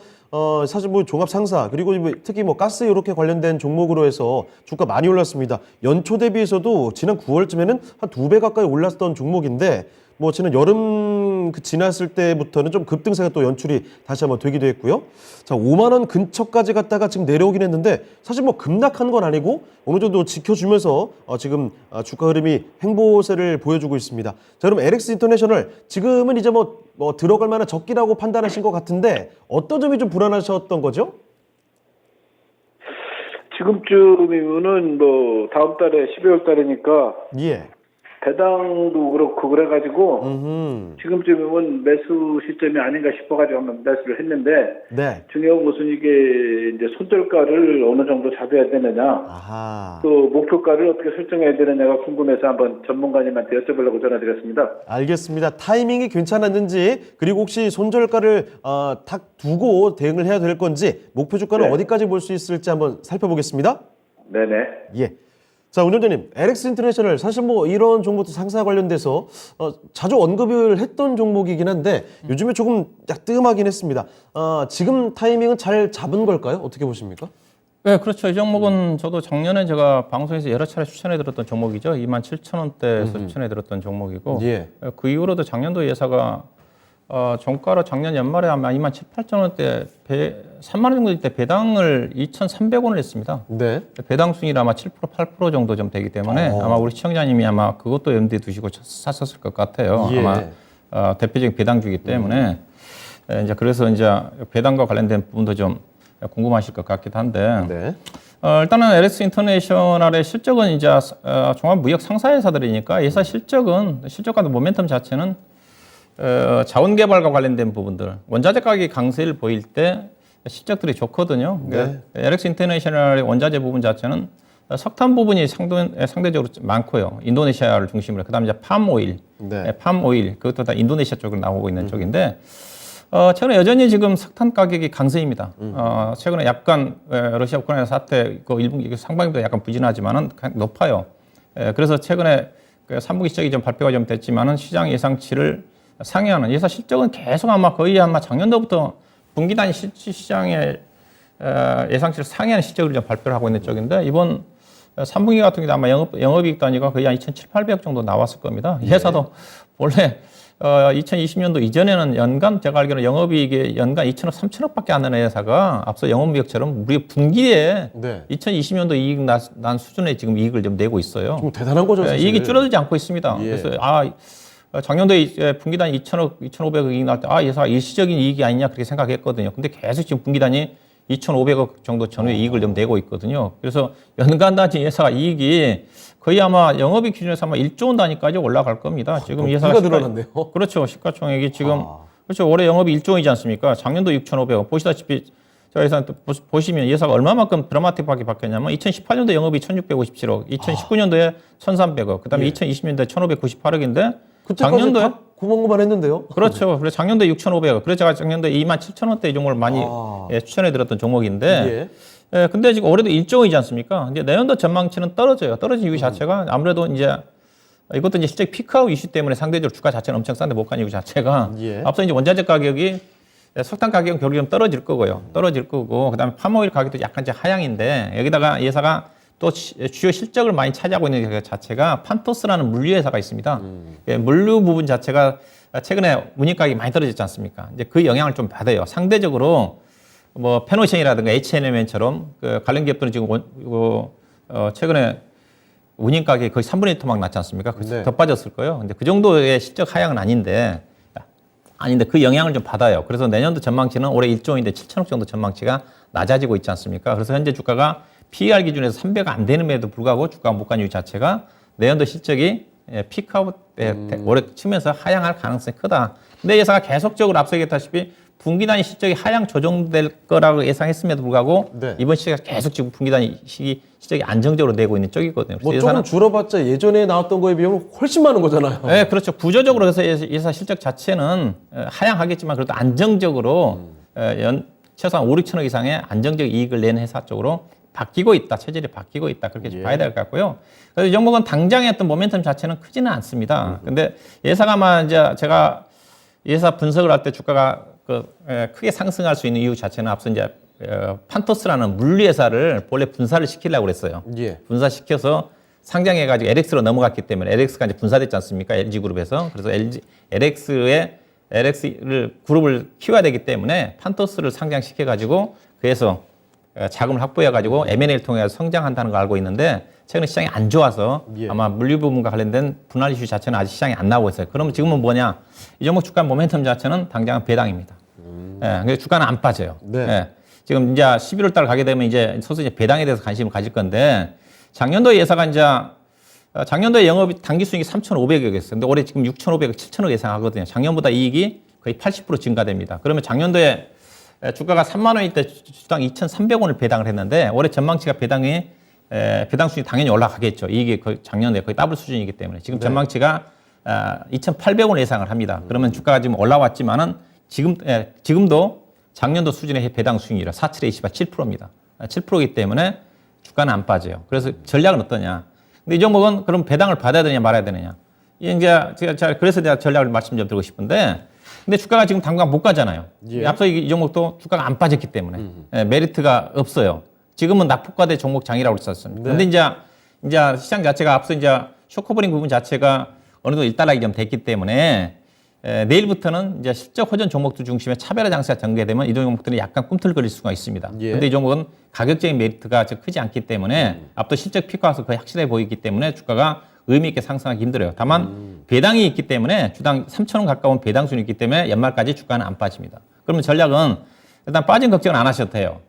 사실 뭐 종합 상사 그리고 특히 뭐 가스 이렇게 관련된 종목으로 해서 주가 많이 올랐습니다. 연초 대비해서도 지난 9월쯤에는 한 2배 가까이 올랐던 종목인데 뭐 지난 여름 지났을 때부터는 좀 급등세가 또 연출이 다시 한번 되기도 했고요. 자, 5만 원 근처까지 갔다가 지금 내려오긴 했는데 사실 뭐 급락한 건 아니고 어느 정도 지켜주면서 지금 주가 흐름이 횡보세를 보여주고 있습니다. 자, 그럼 LX 인터내셔널 지금은 이제 뭐 들어갈 만한 적기라고 판단하신 것 같은데 어떤 점이 좀 불안하셨던 거죠? 지금쯤이면은 뭐 다음 달에 12월 달이니까 예. 배당도 그렇고 그래가지고 지금쯤이면 매수 시점이 아닌가 싶어가지고 한번 매수를 했는데 네. 중요한 것은 이게 이제 손절가를 어느 정도 잡아야 되느냐 아하. 또 목표가를 어떻게 설정해야 되느냐가 궁금해서 한번 전문가님한테 여쭤보려고 전화드렸습니다. 알겠습니다. 타이밍이 괜찮았는지 그리고 혹시 손절가를 딱 두고 대응을 해야 될 건지 목표 주가는 네. 어디까지 볼 수 있을지 한번 살펴보겠습니다. 네네. 예. 자, 운영자님, LX 인터내셔널 사실 뭐 이런 종목도 상사 관련돼서 자주 언급을 했던 종목이긴 한데 요즘에 조금 뜨끔하긴 했습니다. 지금 타이밍은 잘 잡은 걸까요? 어떻게 보십니까? 네, 그렇죠. 이 종목은 저도 작년에 제가 방송에서 여러 차례 추천해드렸던 종목이죠. 27,000원대에서 추천해드렸던 종목이고, 예. 그 이후로도 작년도 예사가 종가로 작년 연말에 아마 27,000원대 3만 원 정도 될 때 배당을 2,300원을 했습니다. 네. 배당 수익률 아마 7% 8% 정도 좀 되기 때문에 아마 우리 시청자님이 아마 그것도 염두에 두시고 샀었을 것 같아요. 예. 아마 대표적인 배당주기 때문에 이제 그래서 이제 배당과 관련된 부분도 좀 궁금하실 것 같기도 한데 네. 일단은 LS 인터내셔널의 실적은 이제 종합무역 상사회사들이니까 예사 실적과 모멘텀 자체는 자원개발과 관련된 부분들, 원자재 가격이 강세를 보일 때 실적들이 좋거든요. 네. LX 인터내셔널의 원자재 부분 자체는 석탄 부분이 상대적으로 많고요. 인도네시아를 중심으로. 그다음에 이제 팜오일, 네. 팜오일 그것도 다 인도네시아 쪽으로 나오고 있는 쪽인데 최근에 여전히 지금 석탄 가격이 강세입니다. 최근에 약간 러시아 우크라이나 사태 그 1분기 상반기도 약간 부진하지만은 높아요. 그래서 최근에 3분기 실적이 좀 발표가 좀 됐지만은 시장 예상치를 상회하는 예사 실적은 계속 아마 거의 아마 작년도부터 분기 단위 시장의 예상치를 상회하는 실적을 좀 발표를 하고 있는 쪽인데 이번 3분기 같은 경우도 아마 영업이익 단위가 거의 한 2,700, 800억 정도 나왔을 겁니다. 이 회사도 원래 2020년도 이전에는 연간 제가 알기로는 영업이익이 연간 2천억, 3천억밖에 안 되는 회사가 앞서 영업무역처럼 우리 분기에 네. 2020년도 이익 난 수준의 지금 이익을 좀 내고 있어요. 좀 대단한 거죠, 사실. 이익이 줄어들지 않고 있습니다. 예. 그래서 작년도에 분기 단위 2천억, 2,500억 이익 나올 때 이 회사가 일시적인 이익이 아니냐 그렇게 생각했거든요. 근데 계속 지금 분기 단위 2,500억 정도 전후의 이익을 좀 내고 있거든요. 그래서 연간 단위 회사가 이익이 거의 아마 영업이익 기준에서 아마 1조 원 단위까지 올라갈 겁니다. 지금 이 회사가 늘어났네요. 그렇죠. 시가총액이 지금 그렇죠. 올해 영업이 1조 원이지 않습니까? 작년도 6,500억. 보시다시피 저희 회사 보시면 이 회사가 얼마만큼 드라마틱하게 바뀌었냐면 2018년도 영업이 1,657억, 2019년도에 1,300억, 그다음에 2020년도에 1,598억인데 작년도에 고만고만 했는데요. 그렇죠. 그래서 작년도에 6,500억. 그래서 제가 작년도에 27,000원대 이 종목을 많이 추천해 드렸던 종목인데 근데 지금 올해도 1조 원이지 않습니까? 이제 내년도 전망치는 떨어져요. 떨어진 이유 자체가 아무래도 이제 이것도 이제 실제 피크아웃 이슈 때문에 상대적으로 주가 자체는 엄청 싼데 못 간 이유 자체가 앞서 이제 원자재 가격이 석탄 가격은 결국 좀 떨어질 거고요. 떨어질 거고 그다음에 팜오일 가격도 약간 이제 하향인데 여기다가 이 회사가 또 주요 실적을 많이 차지하고 있는 그 자체가 판토스라는 물류 회사가 있습니다. 물류 부분 자체가 최근에 운임 가격이 많이 떨어졌지 않습니까? 이제 그 영향을 좀 받아요. 상대적으로 뭐 페노션이라든가 H&M처럼 그 관련 기업들은 지금 최근에 운임 가격이 거의 3분의 1 토막 났지 않습니까? 그래서 더 빠졌을 거예요. 근데 그 정도의 실적 하향은 아닌데 그 영향을 좀 받아요. 그래서 내년도 전망치는 올해 1조 원인데 7천억 정도 전망치가 낮아지고 있지 않습니까? 그래서 현재 주가가 PER 기준에서 3배가 안 되는데도 불구하고 주가가 못 간 이유 자체가 내년도 실적이 피크아웃 올해 치면서 하향할 가능성이 크다. 근데 이 회사가 계속적으로 앞서 얘기했다시피 분기 단위 실적이 하향 조정될 거라고 예상했음에도 불구하고 이번 시기가 계속 지금 분기 단위 실적이 안정적으로 내고 있는 쪽이거든요. 뭐 조금 줄어봤자 예전에 나왔던 거에 비하면 훨씬 많은 거잖아요. 네, 그렇죠. 구조적으로 그래서 이 회사 실적 자체는 하향하겠지만 그래도 안정적으로 최소한 5, 6천억 이상의 안정적 이익을 내는 회사 쪽으로 바뀌고 있다. 체질이 바뀌고 있다. 그렇게 봐야 될 것 같고요. 그래서 이 종목은 당장의 어떤 모멘텀 자체는 크지는 않습니다. 근데 예사가 이제 제가 예사 분석을 할 때 주가가 크게 상승할 수 있는 이유 자체는 앞서 이제 판토스라는 물류회사를 본래 분사를 시키려고 그랬어요. 분사시켜서 상장해가지고 LX로 넘어갔기 때문에 LX가 이제 분사됐지 않습니까? LG그룹에서. 그래서 LX를 그룹을 키워야 되기 때문에 판토스를 상장시켜가지고 그래서 자금을 확보해가지고 M&A를 통해 성장한다는 걸 알고 있는데 최근에 시장이 안 좋아서 아마 물류 부분과 관련된 분할 이슈 자체는 아직 시장에 안 나오고 있어요. 그러면 지금은 뭐냐? 이 종목 주가 모멘텀 자체는 당장 배당입니다. 근데 주가는 안 빠져요. 지금 이제 11월 달 가게 되면 이제 소수 이제 배당에 대해서 관심을 가질 건데 작년도에 예사가 이제 작년도에 영업 단기 수익이 3,500억이었어요. 근데 올해 지금 6,500억, 7,000억 예상하거든요. 작년보다 이익이 거의 80% 증가됩니다. 그러면 작년도에 주가가 3만 원일 때 주당 2,300원을 배당을 했는데 올해 전망치가 배당 수익이 당연히 올라가겠죠. 이익이 거의 작년에 거의 더블 수준이기 때문에 지금 전망치가 2,800원을 예상을 합니다. 그러면 주가가 지금 올라왔지만은 지금도 작년도 수준의 배당 수익률이 4,720과 7%입니다. 7%이기 때문에 주가는 안 빠져요. 그래서 전략은 어떠냐? 근데 이 종목은 그럼 배당을 받아야 되느냐 말아야 되느냐? 이제 그래서 제가 전략을 말씀 좀 드리고 싶은데 근데 주가가 지금 당장 못 가잖아요. 앞서 이 종목도 주가가 안 빠졌기 때문에 메리트가 없어요. 지금은 낙폭과대 종목장이라고 했었습니다. 네. 근데 이제 시장 자체가 앞서 이제 쇼커버링 부분 자체가 어느 정도 일단락이 좀 됐기 때문에 내일부터는 이제 실적 호전 종목들 중심의 차별화 장세가 전개되면 이 종목들은 약간 꿈틀거릴 수가 있습니다. 예. 근데 이 종목은 가격적인 메리트가 크지 않기 때문에 앞도 실적 피크아웃이 거의 확실해 보이기 때문에 주가가 의미 있게 상승하기 힘들어요. 다만 배당이 있기 때문에 주당 3,000원 가까운 배당 수준이 있기 때문에 연말까지 주가는 안 빠집니다. 그러면 전략은 일단 빠진 걱정은 안 하셔도 돼요.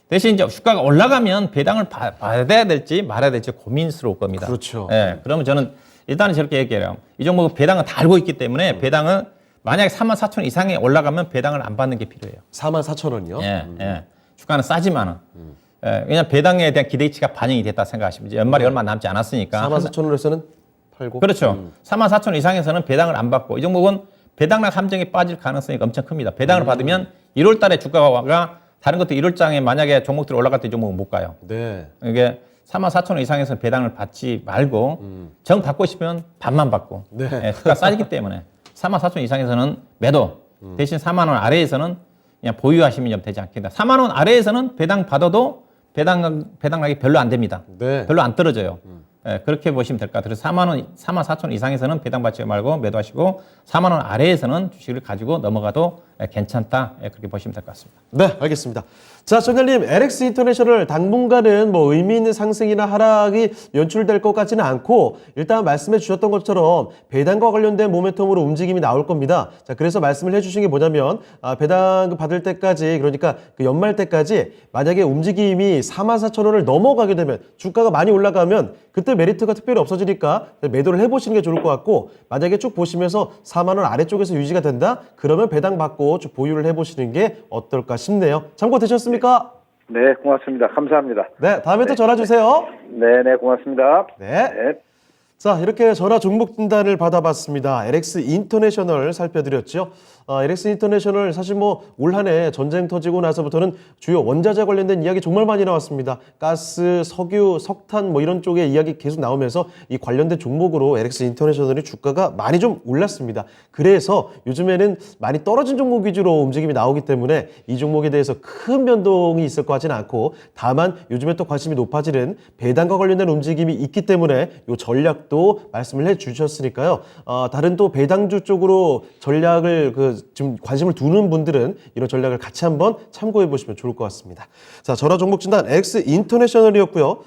대신 이제 주가가 올라가면 배당을 받아야 될지 말아야 될지 고민스러울 겁니다. 그렇죠. 예, 그러면 저는 일단은 저렇게 얘기해요. 이 종목은 배당은 다 알고 있기 때문에 배당은 만약에 44,000원 이상에 올라가면 배당을 안 받는 게 필요해요. 44,000원이요? 예, 예. 주가는 싸지만은. 예, 왜냐면 배당에 대한 기대치가 반영이 됐다 생각하시면 이제 연말이 얼마 남지 않았으니까. 44,000원에서는 팔고. 그렇죠. 44,000원 이상에서는 배당을 안 받고 이 종목은 배당락 함정에 빠질 가능성이 엄청 큽니다. 배당을 받으면 1월 달에 주가가 다른 것도 1월 장에 만약에 종목들이 올라갈 때 이 종목은 못 가요. 네. 이게 44,000원 이상에서는 배당을 받지 말고 정 받고 싶으면 반만 받고 네. 예, 주가 싸지기 때문에 44,000원 이상에서는 매도 대신 4만 원 아래에서는 그냥 보유하시면 좀 되지 않겠다. 4만 원 아래에서는 배당 받아도 배당락이 별로 안 됩니다. 네. 별로 안 떨어져요. 예, 그렇게 보시면 될 것 같아요. 그래서 44,000원 이상에서는 배당 받지 말고 매도하시고 4만 원 아래에서는 주식을 가지고 넘어가도 괜찮다. 예, 그렇게 보시면 될 것 같습니다. 네, 알겠습니다. 자, 정장님, LX 인터내셔널 당분간은 뭐 의미 있는 상승이나 하락이 연출될 것 같지는 않고 일단 말씀해 주셨던 것처럼 배당과 관련된 모멘텀으로 움직임이 나올 겁니다. 자, 그래서 말씀을 해주신 게 뭐냐면 배당 받을 때까지 그러니까 그 연말 때까지 만약에 움직임이 44,000원을 넘어가게 되면 주가가 많이 올라가면 그때 메리트가 특별히 없어지니까 매도를 해보시는 게 좋을 것 같고 만약에 쭉 보시면서 4만 원 아래쪽에서 유지가 된다? 그러면 배당 받고 쭉 보유를 해보시는 게 어떨까 싶네요. 참고되셨습니까? 네, 고맙습니다. 감사합니다. 네, 다음에 또 전화 주세요. 네, 고맙습니다. 네. 자, 이렇게 전화 종목 진단을 받아봤습니다. LX 인터내셔널 살펴드렸죠. LX 인터내셔널 사실 뭐 올 한 해 전쟁 터지고 나서부터는 주요 원자재 관련된 이야기 정말 많이 나왔습니다. 가스, 석유, 석탄 뭐 이런 쪽의 이야기 계속 나오면서 이 관련된 종목으로 LX 인터내셔널이 주가가 많이 좀 올랐습니다. 그래서 요즘에는 많이 떨어진 종목 위주로 움직임이 나오기 때문에 이 종목에 대해서 큰 변동이 있을 것 같지는 않고 다만 요즘에 또 관심이 높아지는 배당과 관련된 움직임이 있기 때문에 이 전략도 말씀을 해주셨으니까요. 다른 또 배당주 쪽으로 전략을 지금 관심을 두는 분들은 이런 전략을 같이 한번 참고해 보시면 좋을 것 같습니다. 자, 전화 종목 진단 X 인터내셔널이었고요.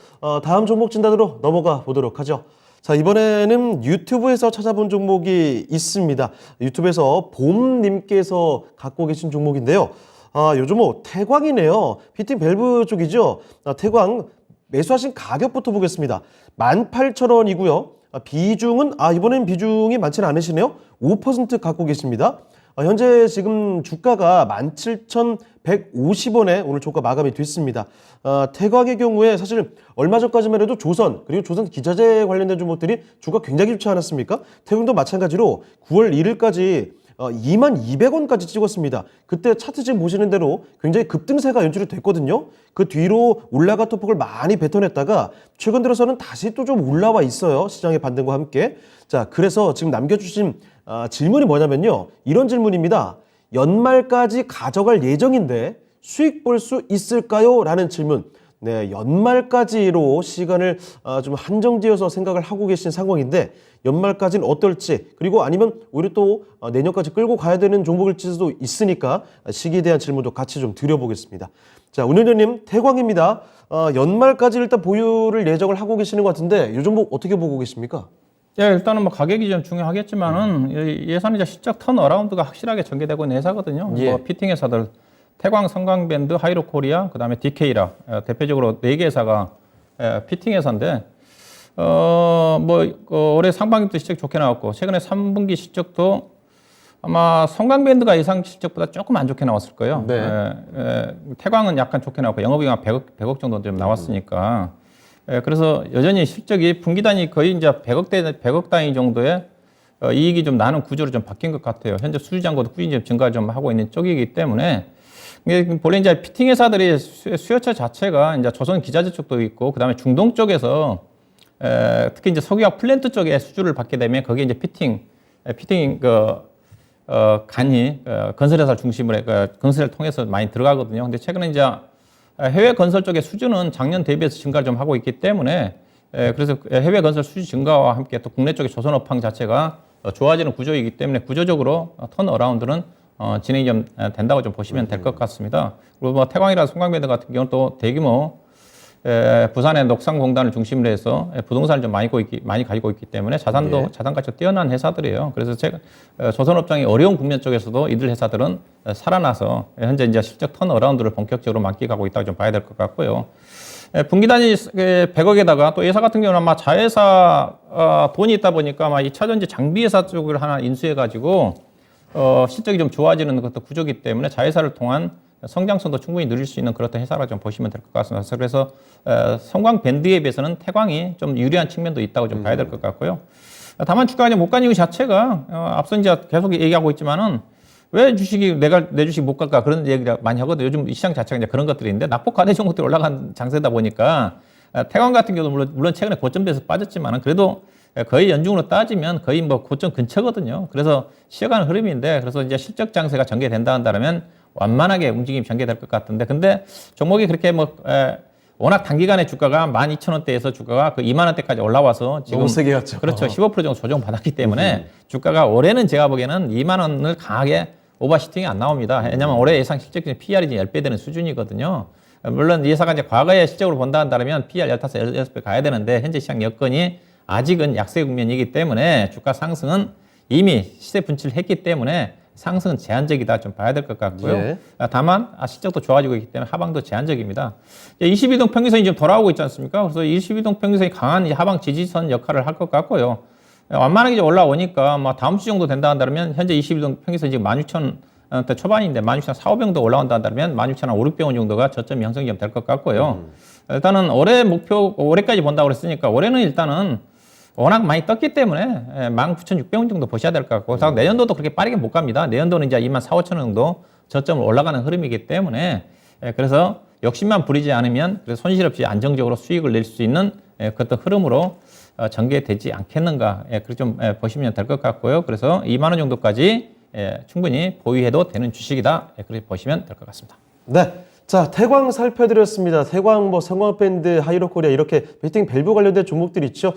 다음 종목 진단으로 넘어가 보도록 하죠. 자, 이번에는 유튜브에서 찾아본 종목이 있습니다. 유튜브에서 봄님께서 갖고 계신 종목인데요. 요즘 뭐 태광이네요. 피팅 밸브 쪽이죠. 태광 매수하신 가격부터 보겠습니다. 18,000원이고요. 비중은 이번엔 비중이 많지는 않으시네요. 5% 갖고 계십니다. 현재 지금 주가가 17,150원에 오늘 주가 마감이 됐습니다. 태광의 경우에 사실 얼마 전까지만 해도 조선 그리고 조선 기자재 관련된 종목들이 주가 굉장히 좋지 않았습니까? 태광도 마찬가지로 9월 1일까지 22,200원까지 찍었습니다. 그때 차트 지금 보시는 대로 굉장히 급등세가 연출이 됐거든요. 그 뒤로 올라갔던 폭을 많이 뱉어냈다가 최근 들어서는 다시 또 좀 올라와 있어요. 시장의 반등과 함께. 자, 그래서 지금 남겨주신 질문이 뭐냐면요. 이런 질문입니다. 연말까지 가져갈 예정인데 수익 볼 수 있을까요? 라는 질문. 네, 연말까지로 시간을 좀 한정지어서 생각을 하고 계신 상황인데 연말까지는 어떨지 그리고 아니면 오히려 또 내년까지 끌고 가야 되는 종목일 수도 있으니까 시기에 대한 질문도 같이 좀 드려보겠습니다. 자, 운영자님 태광입니다. 연말까지 일단 보유를 예정을 하고 계시는 것 같은데 이 종목 어떻게 보고 계십니까? 예, 일단은 뭐 가격이 좀 중요하겠지만은 예산이자 실적 턴어라운드가 확실하게 전개되고 있는 회사거든요. 예. 뭐 피팅 회사들 태광, 성광밴드, 하이로코리아, 그다음에 DK라 대표적으로 4개 회사가 피팅 회사인데 올해 상반기부터 실적 좋게 나왔고 최근에 3분기 실적도 아마 성광밴드가 예상 실적보다 조금 안 좋게 나왔을 거예요. 네. 태광은 약간 좋게 나왔고 영업이익 100억 정도 좀 나왔으니까 그래서 여전히 실적이 분기 단위 거의 이제 100억 단위 정도의 이익이 좀 나는 구조로 좀 바뀐 것 같아요. 현재 수주잔고도 꾸준히 좀 증가 좀 하고 있는 쪽이기 때문에 본래 이제 피팅 회사들이 수요처 자체가 이제 조선 기자재 쪽도 있고 그다음에 중동 쪽에서 특히 이제 석유화 플랜트 쪽에 수주를 받게 되면 거기에 이제 피팅 간이 건설회사 중심으로 건설을 통해서 많이 들어가거든요. 근데 최근에 이제 해외 건설 쪽의 수주는 작년 대비해서 증가를 좀 하고 있기 때문에 그래서 해외 건설 수주 증가와 함께 또 국내 쪽의 조선업황 자체가 좋아지는 구조이기 때문에 구조적으로 턴어라운드는 진행이 좀 된다고 좀 보시면 될 것 같습니다. 그리고 뭐 태광이나 송강밴드 같은 경우는 또 대규모 부산의 녹상공단을 중심으로 해서 부동산을 좀 많이 가지고 있기 때문에 자산 가치가 뛰어난 회사들이에요. 그래서 제가 조선업종이 어려운 국면 쪽에서도 이들 회사들은 살아나서 현재 이제 실적 턴어라운드를 본격적으로 만끽하고 있다고 좀 봐야 될 것 같고요. 분기 단위 100억에다가 또 회사 같은 경우는 아마 자회사 돈이 있다 보니까 아마 이 차전지 장비 회사 쪽을 하나 인수해가지고 실적이 좀 좋아지는 것도 구조기 때문에 자회사를 통한 성장성도 충분히 누릴 수 있는 그런 회사라 좀 보시면 될 것 같습니다. 그래서 성광 밴드에 비해서는 태광이 좀 유리한 측면도 있다고 좀 봐야 될 것 같고요. 다만 주가가 이제 못 간 이유 자체가 앞서 이제 계속 얘기하고 있지만은 왜 주식이 내 주식 못 갈까 그런 얘기를 많이 하거든요. 요즘 시장 자체가 이제 그런 것들인데 낙폭 과대적 것들이 올라간 장세다 보니까 태광 같은 경우도 물론 최근에 고점에서 빠졌지만은 그래도 거의 연중으로 따지면 거의 뭐 고점 근처거든요. 그래서 쉬어가는 흐름인데 그래서 이제 실적 장세가 전개된다 한다면 완만하게 움직임이 전개될 것 같은데 근데 종목이 그렇게 워낙 단기간에 주가가 12,000원대에서 주가가 그 2만 원대까지 올라와서 지금 너무 세게 갔죠. 그렇죠. 15% 정도 조정받았기 때문에 주가가 올해는 제가 보기에는 2만 원을 강하게 오버시팅이 안 나옵니다. 왜냐하면 올해 예상 실적이 PR이 10배 되는 수준이거든요. 물론 이 회사가 이제 과거의 실적으로 본다 한다면 PR 15, 16배 가야 되는데 현재 시장 여건이 아직은 약세 국면이기 때문에 주가 상승은 이미 시세 분출을 했기 때문에 상승은 제한적이다 좀 봐야 될 것 같고요. 예. 다만 실적도 좋아지고 있기 때문에 하방도 제한적입니다. 22동 평균선이 좀 돌아오고 있지 않습니까? 그래서 22동 평균선이 강한 하방 지지선 역할을 할 것 같고요. 완만하게 올라오니까 다음 주 정도 된다 한다면 현재 22동 평균선이 지금 16,000원대 초반인데 16,400원 정도 올라온다 한다면 16,500원 정도가 저점 형성이 될 것 같고요. 일단은 올해 목표 올해까지 본다고 그랬으니까 올해는 일단은 워낙 많이 떴기 때문에 19,600원 정도 보셔야 될 것 같고 내년도도 그렇게 빠르게 못 갑니다. 내년도는 이제 24,500원 정도 저점을 올라가는 흐름이기 때문에 그래서 욕심만 부리지 않으면 그래서 손실 없이 안정적으로 수익을 낼 수 있는 그런 흐름으로 전개되지 않겠는가 그렇게 좀 보시면 될 것 같고요. 그래서 2만 원 정도까지 충분히 보유해도 되는 주식이다 그렇게 보시면 될 것 같습니다. 네. 자, 태광 살펴드렸습니다. 태광, 성광밴드, 하이로코리아 이렇게 베팅 밸류 관련된 종목들이 있죠.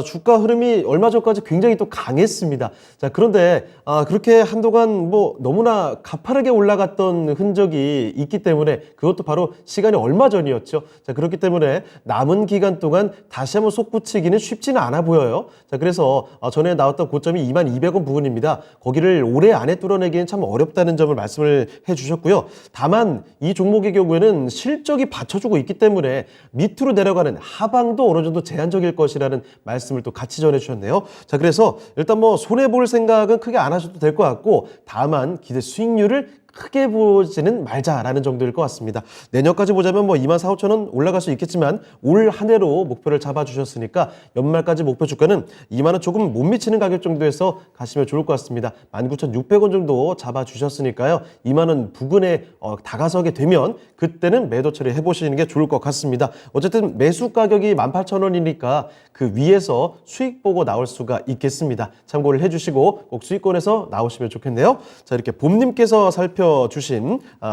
주가 흐름이 얼마 전까지 굉장히 또 강했습니다. 자, 그런데 그렇게 한동안 너무나 가파르게 올라갔던 흔적이 있기 때문에 그것도 바로 시간이 얼마 전이었죠. 자, 그렇기 때문에 남은 기간 동안 다시 한번 솟구치기는 쉽지는 않아 보여요. 자, 그래서 전에 나왔던 고점이 22,200원 부근입니다. 거기를 올해 안에 뚫어내기는 참 어렵다는 점을 말씀을 해주셨고요. 다만 이 종목의 경우에는 실적이 받쳐주고 있기 때문에 밑으로 내려가는 하방도 어느 정도 제한적일 것이라는 말씀을 또 같이 전해주셨네요. 자, 그래서 일단 손해볼 생각은 크게 안 하셔도 될 것 같고 다만 기대 수익률을 크게 보지는 말자라는 정도일 것 같습니다. 내년까지 보자면 24,500원 올라갈 수 있겠지만 올 한 해로 목표를 잡아주셨으니까 연말까지 목표 주가는 2만 원 조금 못 미치는 가격 정도에서 가시면 좋을 것 같습니다. 19,600원 정도 잡아주셨으니까요. 2만 원 부근에 다가서게 되면 그때는 매도 처리 해보시는 게 좋을 것 같습니다. 어쨌든 매수 가격이 18,000원이니까 그 위에서 수익 보고 나올 수가 있겠습니다. 참고를 해주시고 꼭 수익권에서 나오시면 좋겠네요. 자, 이렇게 봄님께서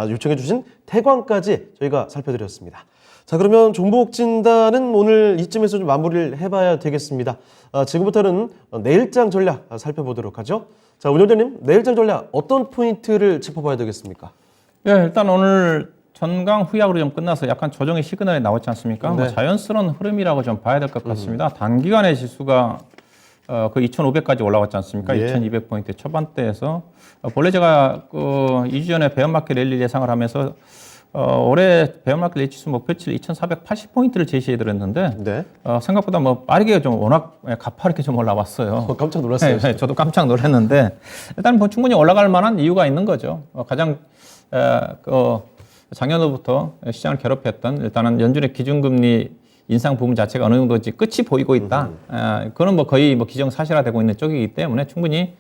요청해주신 태광까지 저희가 살펴드렸습니다. 자, 그러면 종목 진단은 오늘 이쯤에서 좀 마무리를 해봐야 되겠습니다. 지금부터는 내일장 전략 살펴보도록 하죠. 자, 운영자님, 내일장 전략 어떤 포인트를 짚어봐야 되겠습니까? 네, 일단 오늘 전강 후약으로 좀 끝나서 약간 조정의 시그널이 나왔지 않습니까? 네. 자연스러운 흐름이라고 좀 봐야 될 것 같습니다. 단기간의 지수가 그 2,500까지 올라왔지 않습니까? 예. 2,200포인트 초반대에서 본래 제가 2주 전에 베어마켓 랠리 예상을 하면서 올해 베어마켓 랠리 지수 목표치를 2,480포인트를 제시해 드렸는데 네. 생각보다 빠르게 좀 워낙 가파르게 좀 올라왔어요. 깜짝 놀랐어요. 네, 저도 깜짝 놀랐는데 일단 충분히 올라갈 만한 이유가 있는 거죠. 가장 작년부터 시장을 괴롭혔던 일단은 연준의 기준금리 인상 부분 자체가 어느 정도 끝이 보이고 있다. 그건 거의 기정사실화되고 있는 쪽이기 때문에 충분히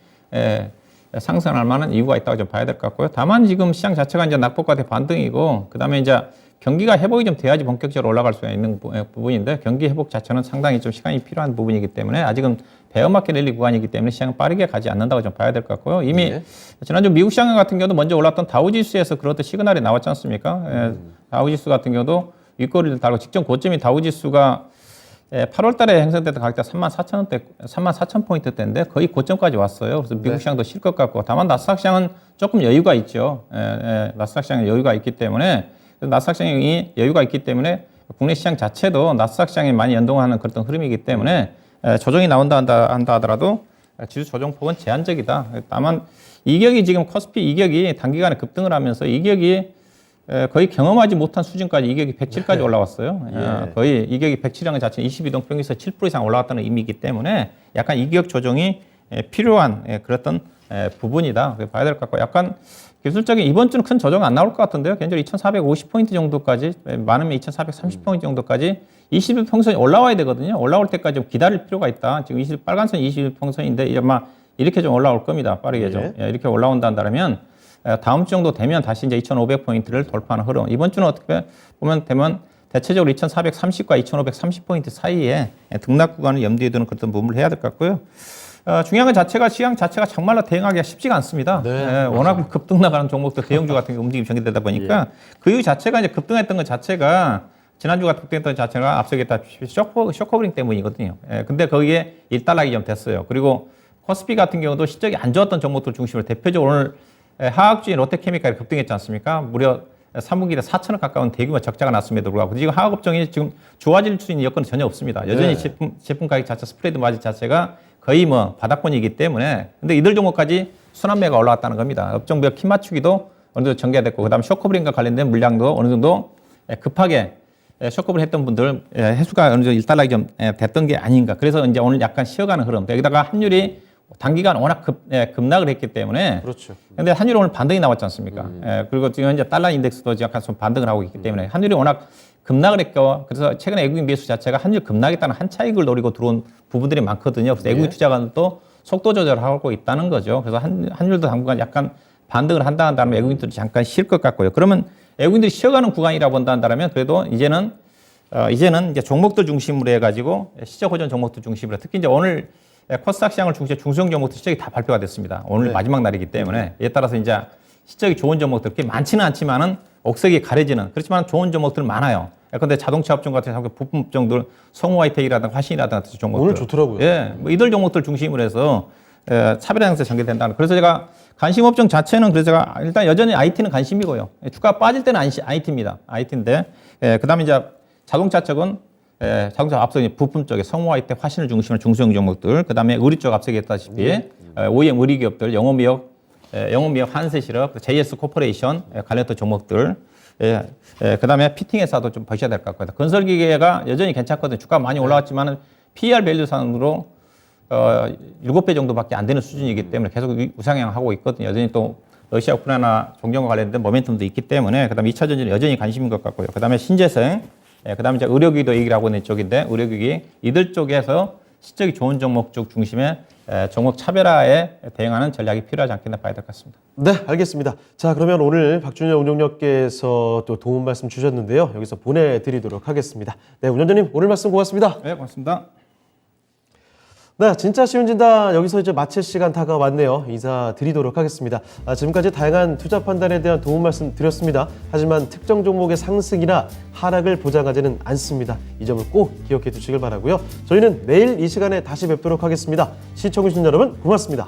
상승할 만한 이유가 있다고 좀 봐야 될 것 같고요. 다만 지금 시장 자체가 이제 낙폭과 반등이고, 그 다음에 이제 경기가 회복이 좀 돼야지 본격적으로 올라갈 수 있는 부분인데, 경기 회복 자체는 상당히 좀 시간이 필요한 부분이기 때문에 아직은 베어마켓 랠리 구간이기 때문에 시장은 빠르게 가지 않는다고 좀 봐야 될 것 같고요. 이미 지난주 미국 시장 같은 경우도 먼저 올랐던 다우지수에서 그렇듯 시그널이 나왔지 않습니까? 다우지수 같은 경우도 윗꼬리를 달고 직전 고점이 다우지수가 8월 달에 형성됐던 가격대 34,000포인트대인데 거의 고점까지 왔어요. 그래서 미국 시장도 실 것 같고, 다만 나스닥 시장은 조금 여유가 있죠. 나스닥 시장에 여유가 있기 때문에, 나스닥 시장이 여유가 있기 때문에 국내 시장 자체도 나스닥 시장에 많이 연동하는 그런 흐름이기 때문에 조정이 나온다 한다 하더라도 지수 조정폭은 제한적이다. 다만 이격이 지금 코스피 이격이 단기간에 급등을 하면서 이격이 거의 경험하지 못한 수준까지 이격이 107까지 올라왔어요. 거의 이격이 107이라는 자체는 22동 평균에서 7% 이상 올라갔다는 의미이기 때문에 약간 이격 조정이 필요한 그랬던 부분이다. 봐야 될 것 같고, 약간 기술적인 이번 주는 큰 조정 안 나올 것 같은데요. 개인적으로 2,450포인트 정도까지, 많으면 2,430포인트 정도까지 20일 평선이 올라와야 되거든요. 올라올 때까지 좀 기다릴 필요가 있다. 지금 빨간선 20일 평선인데 아마 이렇게 좀 올라올 겁니다. 빠르게 좀. 이렇게 올라온다 한다면 다음 주 정도 되면 다시 이제 2,500포인트를 돌파하는 흐름. 이번 주는 어떻게 보면 대체적으로 2,430과 2,530포인트 사이에 등락 구간을 염두에 두는 그런 부분을 해야 될 것 같고요. 중요한 건 시장 자체가 정말로 대응하기가 쉽지가 않습니다. 워낙 급등 나가는 종목들 대형주 같은 게 움직임이 전개되다 보니까 그 이유 자체가 이제 급등했던 것 자체가 지난주 같은 급등했던 자체가 앞서 얘기했다시피 쇼커브링 때문이거든요. 근데 거기에 일단락이 좀 됐어요. 그리고 코스피 같은 경우도 실적이 안 좋았던 종목들 중심으로 대표적으로 오늘 화학주인 롯데케미칼이 급등했지 않습니까? 무려 3분기에 4천억 가까운 대규모 적자가 났음에도 불구하고 지금 화학업종이 지금 좋아질 수 있는 여건은 전혀 없습니다. 여전히 제품 가격 자체, 스프레드 마진 자체가 거의 바닥권이기 때문에, 근데 이들 종목까지 순환매가 올라왔다는 겁니다. 업종별 키 맞추기도 어느 정도 전개됐고, 그 다음에 쇼커브링과 관련된 물량도 어느 정도 급하게 쇼커브를 했던 분들 해수가 어느 정도 일단락이 좀 됐던 게 아닌가. 그래서 이제 오늘 약간 쉬어가는 흐름. 여기다가 환율이 단기간 워낙 급락을 했기 때문에. 그렇죠. 근데 환율이 오늘 반등이 나왔지 않습니까? 그리고 지금 이제 달러 인덱스도 약간 좀 반등을 하고 있기 때문에 환율이 워낙 급락을 했고, 그래서 최근에 외국인 매수 자체가 환율 급락에 따른 한 차익을 노리고 들어온 부분들이 많거든요. 그래서 외국인 투자가도 속도 조절하고 있다는 거죠. 그래서 환율도 당분간 약간 반등을 한다 한다면 외국인들이 잠깐 쉴 것 같고요. 그러면 외국인들이 쉬어가는 구간이라고 한다면 그래도 이제는 이제 종목들 중심으로 해가지고 시적 호전 종목들 중심으로, 특히 이제 오늘 코스닥 시장을 중심으로 중소형 종목들 시적이 다 발표가 됐습니다. 오늘 마지막 날이기 때문에 이에 따라서 이제 시적이 좋은 종목들, 그렇게 많지는 않지만은 옥석이 가려지는, 그렇지만 좋은 종목들 많아요. 근데 자동차 업종 같은 경우 부품 업종들, 성우하이텍이라든가 화신이라든가 같은 종목들 오늘 좋더라고요. 이들 종목들 중심으로 해서 차별 행세 전개된다는. 그래서 제가 관심 업종 자체는 그래서 제가 일단 여전히 IT는 관심이고요. 주가 빠질 때는 IT입니다. IT인데 그다음에 이제 자동차 쪽은 자동차 앞서 부품 쪽에 성우하이텍, 화신을 중심으로 중소형 종목들, 그다음에 의리 쪽 앞서 얘기했다시피 OEM 의리 기업들, 영업미역 한세실업, JS 코퍼레이션 관련된 종목들, 그다음에 피팅 회사도 좀 보셔야 될 것 같고요. 건설기계가 여전히 괜찮거든요. 주가 많이 올라왔지만은 PER 밸류상으로 7배 정도밖에 안 되는 수준이기 때문에 계속 우상향하고 있거든요. 여전히 또 러시아 우크라이나 종전과 관련된 모멘텀도 있기 때문에, 그다음에 2차 전지는 여전히 관심인 것 같고요. 그다음에 신재생, 그다음에 이제 의료기기도 얘기를 하고 있는 쪽인데, 의료기기 이들 쪽에서 실적이 좋은 종목 쪽 중심에 종목 차별화에 대응하는 전략이 필요하지 않겠나 봐야 될 것 같습니다. 네, 알겠습니다. 자, 그러면 오늘 박준현 운영자께서 또 도움 말씀 주셨는데요. 여기서 보내드리도록 하겠습니다. 네, 운영자님 오늘 말씀 고맙습니다. 네, 고맙습니다. 네, 진짜 쉬운 진단 여기서 이제 마칠 시간 다가왔네요. 인사드리도록 하겠습니다. 지금까지 다양한 투자 판단에 대한 도움 말씀 드렸습니다. 하지만 특정 종목의 상승이나 하락을 보장하지는 않습니다. 이 점을 꼭 기억해 두시길 바라고요. 저희는 내일 이 시간에 다시 뵙도록 하겠습니다. 시청해주신 여러분 고맙습니다.